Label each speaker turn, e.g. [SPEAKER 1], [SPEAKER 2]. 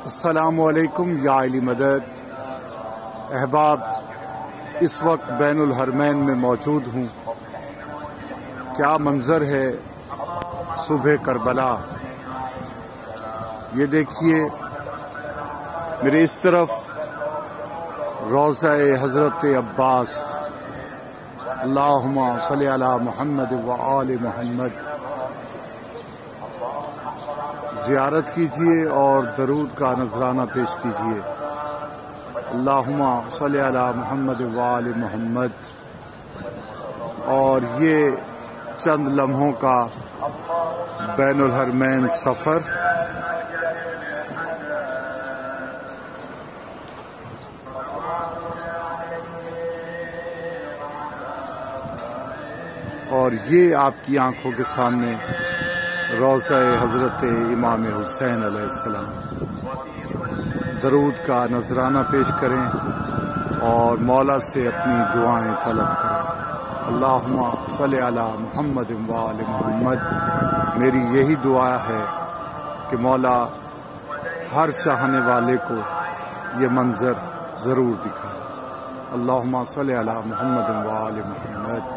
[SPEAKER 1] السلام علیکم یا علی مدد احباب، اس وقت بین الحرمین میں موجود ہوں۔ کیا منظر ہے صبح کربلا! یہ دیکھیے میرے اس طرف روضہ حضرت عباس، اللہم صلی علی محمد و آل محمد، زیارت کیجیے اور درود کا نذرانہ پیش کیجیے۔ اللہم صلی علی محمد و آل محمد۔ اور یہ چند لمحوں کا بین الحرمین سفر، اور یہ آپ کی آنکھوں کے سامنے روضہ حضرت امام حسین علیہ السلام۔ درود کا نذرانہ پیش کریں اور مولا سے اپنی دعائیں طلب کریں۔ اللہم صلی علی محمد و آل محمد۔ میری یہی دعا ہے کہ مولا ہر چاہنے والے کو یہ منظر ضرور دکھائے۔ اللہم صلی علی محمد و آل محمد۔